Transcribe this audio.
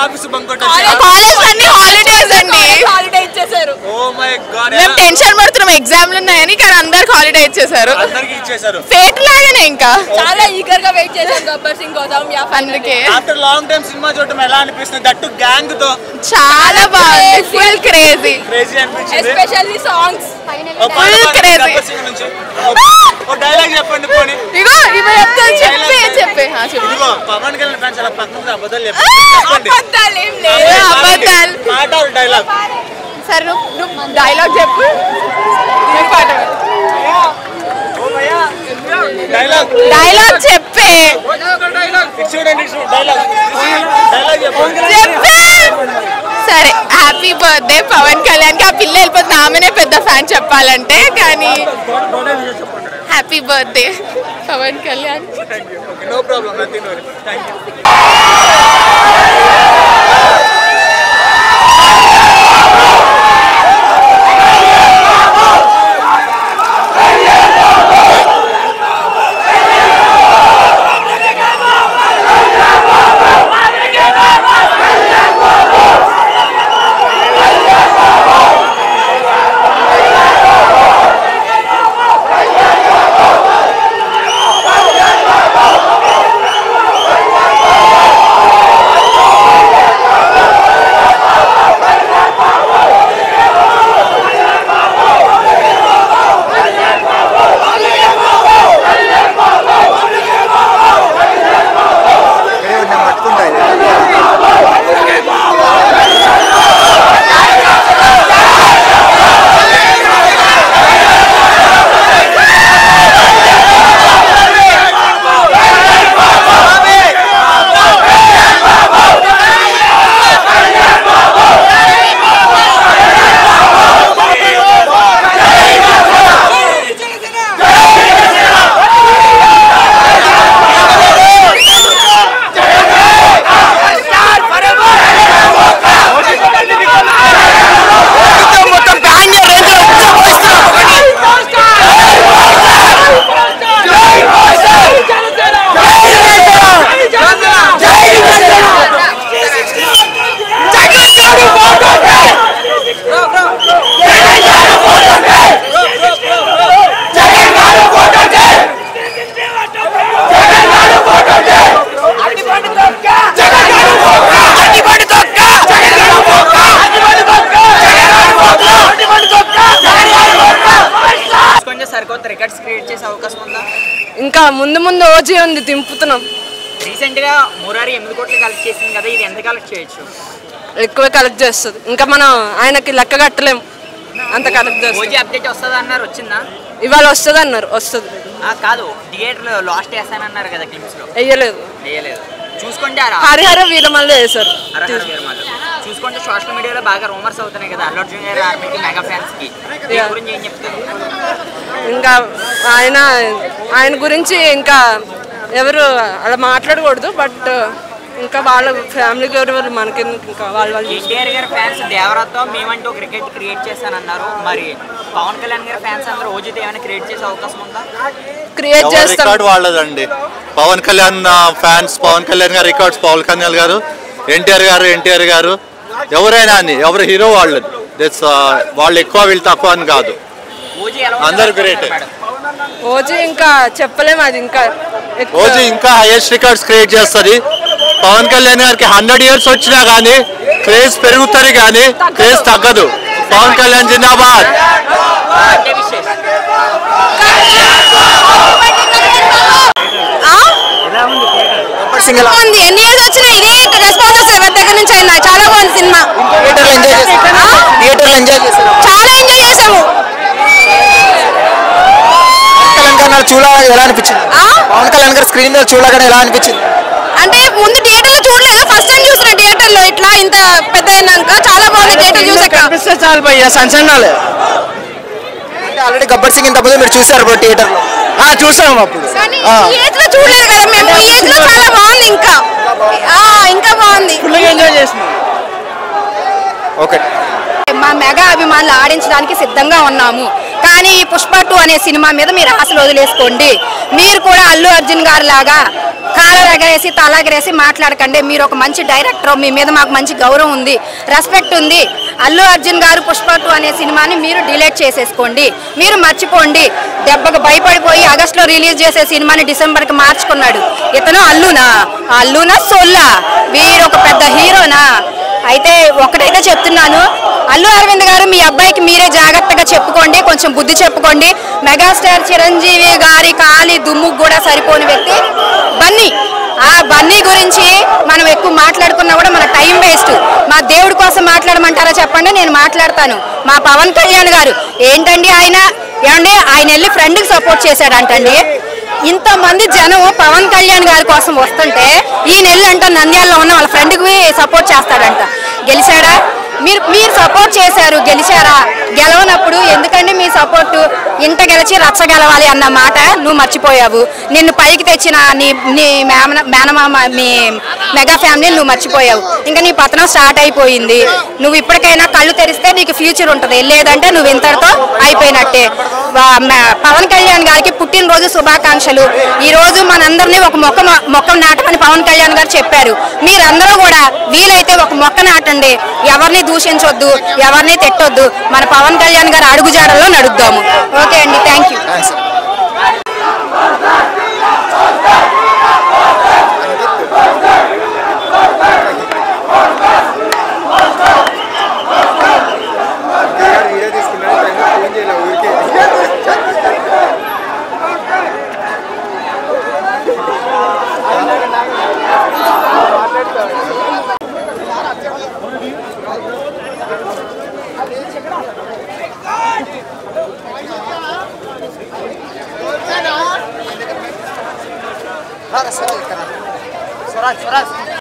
Office bunk college అన్ని holidays అండి. Holiday ఇచ్చేసారు. Oh my god. మేము టెన్షన్ పడుతున్నాం ఎగ్జామ్లు ఉన్నాయని, కానీ అందరికి హాలిడే ఇచ్చేసారు. అందరికి ఇచ్చేసారు. ఫేట్ లాగానే ఇంకా చాలా ఈగర్ గా వెయిట్ చేసాం గబ్బర్ సింగ్ కోసం. అందుకే ఆఫ్టర్ లాంగ్ టైం సినిమా చూడటం ఎలా అనిపిస్తుంది? దట్టు గ్యాంగ్ తో చాలా బాగుంది. ఫుల్ క్రేజీ అనిపించింది. Especially songs full crazy. ఓ డైలాగ్ చెప్పండి పోనీ. ఇగో ఇవి చెప్తాను. చెప్పే ఇదిగో పవన్ కళ్యాణ్ ఫ్యాన్స్ అలా పక్కన అబద్ధాలు చెప్పండి. అబద్ధాలు మాట డైలాగ్. సరే నువ్వు డైలాగ్ చెప్పు. డైలాగ్ చెప్పే. సరే హ్యాపీ బర్త్డే పవన్ కళ్యాణ్ కి. ఆ పిల్ల వెళ్ళిపోతుంది, ఆమెనే పెద్ద ఫ్యాన్ చెప్పాలంటే. కానీ happy birthday Pawan Kalyan. No problem, nothing worry. Thank you. ఇంకా ముందు ముందు ఓజీ ఉంది, దింపుతున్నాం. రీసెంట్ గా మురారి 8 కోట్లు కలెక్ట్ చేసింది కదా, ఇది ఎంత కలెక్ట్ చేయొచ్చు? ఎక్కువ కలెక్ట్ చేస్తుంది. ఇంకా మనం ఆయనకి లెక్క కట్టలేం, అంత కలెక్ట్ చేస్తాం. ఓజీ అప్డేట్ వస్తుంది అన్నారు, వచ్చిందా? ఇవాళ వస్తుంది అన్నారు, వస్తుంది. కాదు, థియేటర్ లో లాస్ట్ వేస్తానన్నారు కదా, క్లిప్స్ లో వేయలేదు. చూసుకుంటే హరిహర వీరమల్లి వేశారు. చూసుకుంటే సోషల్ మీడియాలో బాగా రూమర్స్ అవుతున్నాయి కదా, అల్లు అర్జున్ గారి ఆర్మీకి మెగా ఫ్యాన్స్ కి గురించి ఏం చెప్తారు? ఇంకా ఆయన గురించి ఇంకా ఎవరు అలా మాట్లాడకూడదు. బట్ ఇంకా వాళ్ళ ఫ్యామిలీ గారు మనకి ఇంకా వాళ్ళ ఎన్టీఆర్ గారి ఫ్యాన్స్ దేవరాతో మేమంటూ ఒక క్రికెట్ క్రియేట్ చేశానన్నారు. మరి పవన్ కళ్యాణ్ గారి ఫ్యాన్స్ అందరూ ఓజీతో ఏమైనా క్రియేట్ చేసే అవకాశం ఉందా? క్రియేట్ చేస్తారు. రికార్డ్ వాళ్ళదండి. పవన్ కళ్యాణ్ ఫ్యాన్స్, పవన్ కళ్యాణ్ గారు రికార్డ్స్, పవన్ కళ్యాణ్ గారు, ఎన్టీఆర్ గారు ఎవరైనా అని, ఎవరు హీరో వాళ్ళది. వాళ్ళు ఎక్కువ వీళ్ళు తక్కువ అని కాదు, అందరు గ్రేట్. ఓజీ ఇంకా చెప్పలేము, అది ఇంకా ఓజీ ఇంకా హైయెస్ట్ రికార్డ్స్ క్రియేట్ చేస్తుంది. పవన్ కళ్యాణ్ గారికి 100 years వచ్చినా కానీ క్రేజ్ పెరుగుతుంది, కానీ క్రేజ్ తగ్గదు. పవన్ కళ్యాణ్ జిందాబాద్. ఎన్ని ఇయర్స్ వచ్చినా ఇదే రెస్పాన్స్ వస్తుంది ఎవరి దగ్గర నుంచి అయినా. చాలా బాగుంది సినిమా. చాలా ఎంజాయ్ చేసాము. ఎలా అనిపించింది? పవన్ కళ్యాణ్ గారు స్క్రీన్ మీద చూడగానే ఎలా అనిపించింది? అంటే ముందు థియేటర్ లో చూడలేదు, ఫస్ట్ టైం చూసిన థియేటర్ లో ఇట్లా ఇంత పెద్ద అయినాక. చాలా బాగుంది థియేటర్ చూసాక. చాలా భయ్యా సంచలనాలు. అంటే ఆల్రెడీ గబ్బర్ సింగ్ ఇంత ముందు మీరు చూసారు థియేటర్ లో? చూసాము అప్పుడు. ఈ ఏజ్ లో చూడలేదు కదా మేము. ఈ ఏజ్ లో చాలా బాగుంది, ఇంకా బాగుంది. ఎంజాయ్ చేస్తున్నాం. ఓకే. మా మెగా అభిమానులు ఆడించడానికి సిద్ధంగా ఉన్నాము. కానీ ఈ పుష్ప 2 అనే సినిమా మీద మీరు ఆశలు వదిలేసుకోండి. మీరు కూడా అల్లు అర్జున్ గారి లాగా కాలర్ ఎగరేసి తలెగరేసి మాట్లాడకండి. మీరు ఒక మంచి డైరెక్టర్, మీ మీద మాకు మంచి గౌరవం ఉంది, రెస్పెక్ట్ ఉంది. అల్లు అర్జున్ గారు పుష్ప 2 అనే సినిమాని మీరు డిలీట్ చేసేసుకోండి, మీరు మర్చిపోండి. దెబ్బకు భయపడిపోయి ఆగస్టులో రిలీజ్ చేసే సినిమాని డిసెంబర్కి మార్చుకున్నాడు. ఇతను అల్లునా సొల్లా? వీరు ఒక పెద్ద హీరోనా? అయితే ఒకటైతే చెప్తున్నాను, అల్లు అరవింద్ గారు మీ అబ్బాయికి మీరే జాగ్రత్తగా చెప్పుకోండి, కొంచెం బుద్ధి చెప్పుకోండి. మెగాస్టార్ చిరంజీవి గారి కాలి దుమ్ముకు కూడా సరిపోని వ్యక్తి బన్నీ. ఆ బన్నీ గురించి మనం ఎక్కువ మాట్లాడుకున్నా కూడా మన టైం వేస్ట్. మా దేవుడి కోసం మాట్లాడమంటారా చెప్పండి, నేను మాట్లాడతాను. మా పవన్ కళ్యాణ్ గారు ఏంటండి, ఆయన వెళ్ళి ఫ్రెండ్కి సపోర్ట్ చేశాడంటండి. ఇంతమంది జనం పవన్ కళ్యాణ్ గారి కోసం వస్తుంటే ఈయన వెళ్ళంట నంద్యాలలో ఉన్న వాళ్ళ ఫ్రెండ్కి సపోర్ట్ చేస్తాడంట. గెలిచాడా? మీరు సపోర్ట్ చేశారు, గెలిచారా? గెలవనప్పుడు ఎందుకండి మీ సపోర్టు? ఇంట గెలిచి రచ్చ గెలవాలి అన్న మాట నువ్వు మర్చిపోయావు. నిన్ను పైకి తెచ్చిన నీ మేనమామ మీ మెగా ఫ్యామిలీ నువ్వు మర్చిపోయావు. ఇంకా నీ పతనం స్టార్ట్ అయిపోయింది. నువ్వు ఇప్పటికైనా కళ్ళు తెరిస్తే నీకు ఫ్యూచర్ ఉంటుంది, లేదంటే నువ్వు ఇంతటితో అయిపోయినట్టే. పవన్ కళ్యాణ్ గారికి పుట్టినరోజు శుభాకాంక్షలు. ఈ రోజు మనందరినీ ఒక మొక్క నాటమని పవన్ కళ్యాణ్ గారు చెప్పారు. మీరందరూ కూడా వీలైతే ఒక మొక్క నాటండి. ఎవరిని దూషించొద్దు, ఎవరిని తిట్టొద్దు. మన పవన్ కళ్యాణ్ గారు అడుగుజాడల్లో నడుద్దాము. ఓకే అండి, థ్యాంక్ యూ. Surat.